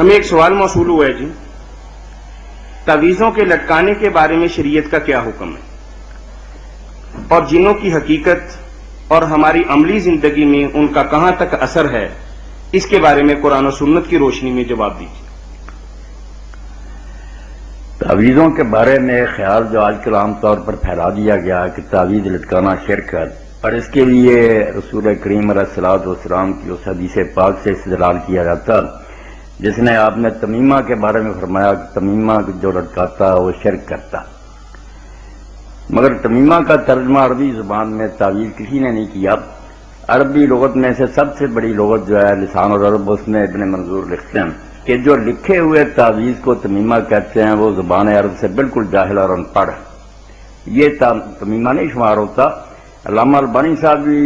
ہمیں ایک سوال موصول ہوا ہے جی، تعویذوں کے لٹکانے کے بارے میں شریعت کا کیا حکم ہے، اور جنوں کی حقیقت اور ہماری عملی زندگی میں ان کا کہاں تک اثر ہے، اس کے بارے میں قرآن و سنت کی روشنی میں جواب دیجیے۔ تعویذوں کے بارے میں خیال جو آج کل عام طور پر پھیلا دیا گیا کہ تعویذ لٹکانا شرک ہے، اور اس کے لیے رسول کریم علیہ الصلوۃ والسلام کی اس حدیث پاک سے استدلال کیا جاتا جس نے آپ نے تمیمہ کے بارے میں فرمایا کہ تمیمہ جو لٹکاتا وہ شرک کرتا، مگر تمیمہ کا ترجمہ عربی زبان میں تعویذ کسی نے نہیں کیا۔ عربی لغت میں سے سب سے بڑی لغت جو ہے لسان العرب، اس میں ابن منظور لکھتے ہیں کہ جو لکھے ہوئے تعویذ کو تمیمہ کہتے ہیں وہ زبان عرب سے بالکل جاہل اور ان پڑھ ہے، یہ تمیمہ نہیں شمار ہوتا۔ علامہ البانی صاحب بھی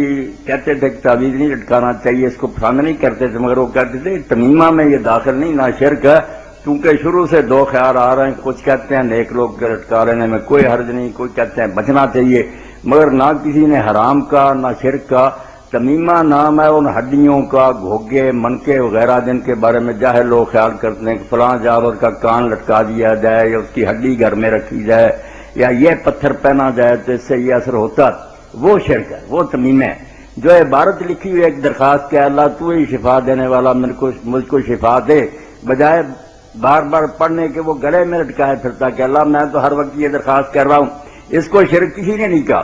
کہتے تھے کہ تعویذ نہیں لٹکانا چاہیے، اس کو پسند نہیں کرتے تھے، مگر وہ کہتے تھے تمیمہ میں یہ داخل نہیں، نہ شرک ہے، کیونکہ شروع سے دو خیال آ رہے ہیں، کچھ کہتے ہیں نیک لوگ کے لٹکا لینے میں کوئی حرج نہیں، کوئی کہتے ہیں بچنا چاہیے، مگر نہ کسی نے حرام کا نہ شرک کا۔ تمیمہ نام ہے ان ہڈیوں کا، گھوگے منکے وغیرہ جن کے بارے میں جاہل لوگ خیال کرتے ہیں کہ فلاں جانور کا کان لٹکا دیا جائے یا اس کی ہڈی گھر میں رکھی جائے یا یہ پتھر پہنا جائے تو اس سے یہ اثر ہوتا، وہ شرک ہے، وہ تمیمہ ہے۔ جو عبارت لکھی ہوئی ایک درخواست کہ اللہ تو ہی شفا دینے والا، مجھ کو شفا دے، بجائے بار بار پڑھنے کے وہ گلے میں لٹکائے پھرتا کہ اللہ میں تو ہر وقت یہ درخواست کر رہا ہوں، اس کو شرک کسی نے نہیں کہا۔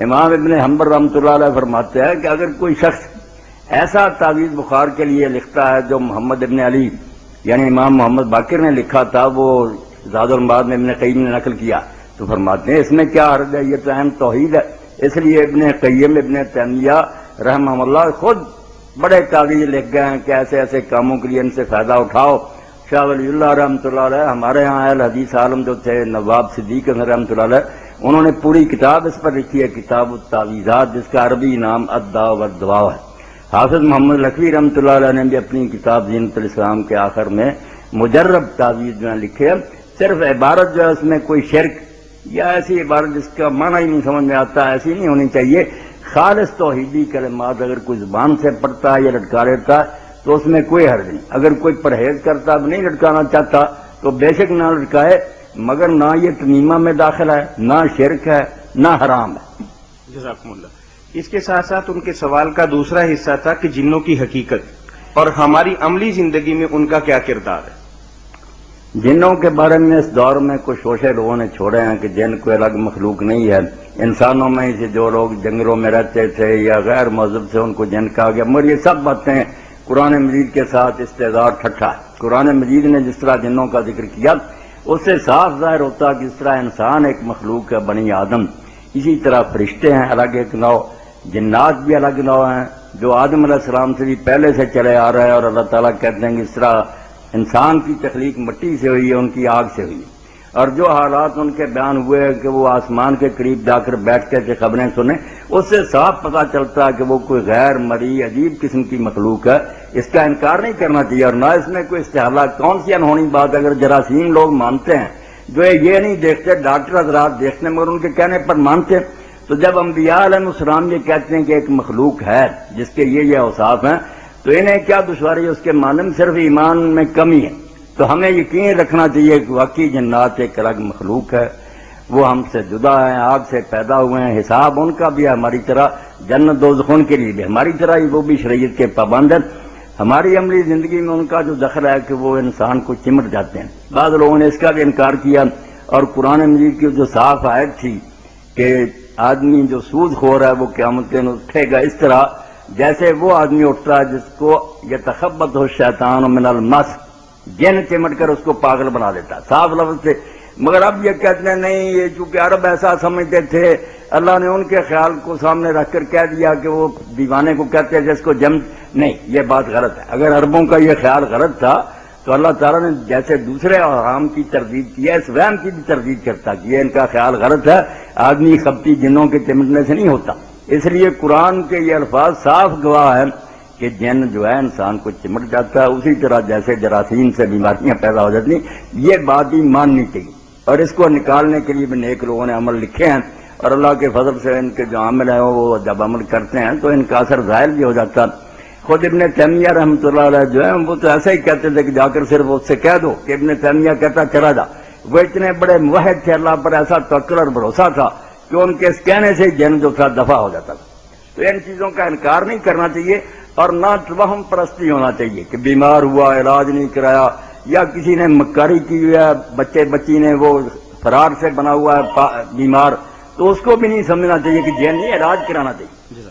امام ابن حنبل رحمۃ اللہ علیہ فرماتے ہیں کہ اگر کوئی شخص ایسا تعویذ بخار کے لیے لکھتا ہے جو محمد ابن علی یعنی امام محمد باقر نے لکھا تھا، وہ زاد المعاد میں ابن قیم نے نقل کیا، تو فرماتے ہیں اس میں کیا حرج ہے، یہ تو اہم توحید ہے۔ اس لیے ابن قیم ابن تیمیہ رحمہ اللہ خود بڑے تعویذ لکھ گئے ہیں کہ ایسے ایسے کاموں کے لیے ان سے فائدہ اٹھاؤ۔ شاہ ولی اللہ رحمۃ اللہ علیہ ہمارے ہاں اہل حدیث عالم جو تھے نواب صدیق رحمۃ اللہ علیہ، انہوں نے پوری کتاب اس پر لکھی ہے، کتاب التعویذات، جس کا عربی نام الدواء والدواء ہے۔ حافظ محمد لکھوی رحمۃ اللہ علیہ نے بھی اپنی کتاب زینت الاسلام کے آخر میں مجرب تعویذ جو ہے لکھے ہیں، صرف عبارت جو ہے اس میں کوئی شرک یا ایسی عبارت جس کا معنی ہی نہیں سمجھ میں آتا ایسی نہیں ہونی چاہیے۔ خالص توحیدی کلمات اگر کوئی زبان سے پڑھتا ہے یا لٹکا لیتا ہے تو اس میں کوئی حرج نہیں۔ اگر کوئی پرہیز کرتا اب نہیں لٹکانا چاہتا تو بے شک نہ لٹکائے، مگر نہ یہ تمیمہ میں داخل ہے، نہ شرک ہے، نہ حرام ہے۔ جزاکم اللہ۔ اس کے ساتھ ساتھ ان کے سوال کا دوسرا حصہ تھا کہ جنوں کی حقیقت اور ہماری عملی زندگی میں ان کا کیا کردار ہے۔ جنوں کے بارے میں اس دور میں کچھ شوشے لوگوں نے چھوڑے ہیں کہ جن کوئی الگ مخلوق نہیں ہے، انسانوں میں سے جو لوگ جنگلوں میں رہتے تھے یا غیر مذہب سے ان کو جن کہا گیا، مگر یہ سب باتیں قرآن مجید کے ساتھ استہزاء ٹھٹھا ہے۔ قرآن مجید نے جس طرح جنوں کا ذکر کیا اس سے صاف ظاہر ہوتا کہ جس طرح انسان ایک مخلوق ہے بنی آدم، اسی طرح فرشتے ہیں الگ ایک نوع، جنات بھی الگ نوع ہیں جو آدم علیہ السلام سے بھی پہلے سے چلے آ رہے ہیں، اور اللہ تعالیٰ کہتے ہیں کہ اس طرح انسان کی تخلیق مٹی سے ہوئی ہے، ان کی آگ سے ہوئی ہے، اور جو حالات ان کے بیان ہوئے کہ وہ آسمان کے قریب جا کر بیٹھ کر کے خبریں سنیں، اس سے صاف پتہ چلتا ہے کہ وہ کوئی غیر مرئی عجیب قسم کی مخلوق ہے۔ اس کا انکار نہیں کرنا چاہیے، اور نہ اس میں کوئی استحالہ، کون سی انہونی بات اگر جراثیم لوگ مانتے ہیں جو یہ نہیں دیکھتے، ڈاکٹر حضرات دیکھتے ہیں مگر ان کے کہنے پر مانتے ہیں، تو جب انبیاء علیہ السلام یہ کہتے ہیں کہ ایک مخلوق ہے جس کے یہ اوصاف ہیں تو انہیں کیا دشواری ہے؟ اس کے معنی میں صرف ایمان میں کمی ہے۔ تو ہمیں یقین رکھنا چاہیے کہ واقعی جنات ایک الگ مخلوق ہے، وہ ہم سے جدا ہیں، آگ سے پیدا ہوئے ہیں، حساب ان کا بھی ہے ہماری طرح، جنت دوزخ ان کے لیے بھی ہماری طرح ہی وہ بھی شریعت کے پابند ہیں۔ ہماری عملی زندگی میں ان کا جو دخل ہے کہ وہ انسان کو چمٹ جاتے ہیں۔ بعض لوگوں نے اس کا بھی انکار کیا، اور قرآن مجید کی جو صاف آیت تھی کہ آدمی جو سود خور ہے وہ قیامت کے دن اٹھے گا اس طرح جیسے وہ آدمی اٹھتا ہے جس کو یتخبطہ الشیطان من المس، جن چمٹ کر اس کو پاگل بنا دیتا، صاف لفظ سے۔ مگر اب یہ کہتے ہیں نہیں، یہ چونکہ عرب ایسا سمجھتے تھے، اللہ نے ان کے خیال کو سامنے رکھ کر کہہ دیا کہ وہ دیوانے کو کہتے ہیں جس کو جم، نہیں، یہ بات غلط ہے۔ اگر عربوں کا یہ خیال غلط تھا تو اللہ تعالیٰ نے جیسے دوسرے حرام کی تردید کی ہے، اس وہم کی بھی تردید کرتا کہ یہ ان کا خیال غلط ہے، آدمی خبتی جنوں کے چمٹنے سے نہیں ہوتا۔ اس لیے قرآن کے یہ الفاظ صاف گواہ ہیں کہ جن جو ہے انسان کو چمٹ جاتا ہے، اسی طرح جیسے جراثیم سے بیماریاں پیدا ہو جاتی ہیں، یہ بات ہی ماننی چاہیے، اور اس کو نکالنے کے لیے بھی نیک لوگوں نے عمل لکھے ہیں، اور اللہ کے فضل سے ان کے جو عامل ہیں وہ جب عمل کرتے ہیں تو ان کا اثر ظاہر بھی ہو جاتا ہے۔ خود ابن تیمیہ رحمۃ اللہ علیہ جو ہے وہ تو ایسا ہی کہتے تھے کہ جا کر صرف اس سے کہہ دو کہ ابن تیمیہ کہتا چلا جا. وہ اتنے بڑے موحد تھے، اللہ پر ایسا توکل اور بھروسہ تھا کہ ان کے اس کہنے سے جن جو تھا دفع ہو جاتا تھا. تو ان چیزوں کا انکار نہیں کرنا چاہیے، اور نہ توہم پرستی ہونا چاہیے کہ بیمار ہوا علاج نہیں کرایا، یا کسی نے مکاری کی ہوئی ہے، بچے بچی نے وہ فرار سے بنا ہوا ہے بیمار، تو اس کو بھی نہیں سمجھنا چاہیے کہ جن نہیں علاج کرانا چاہیے.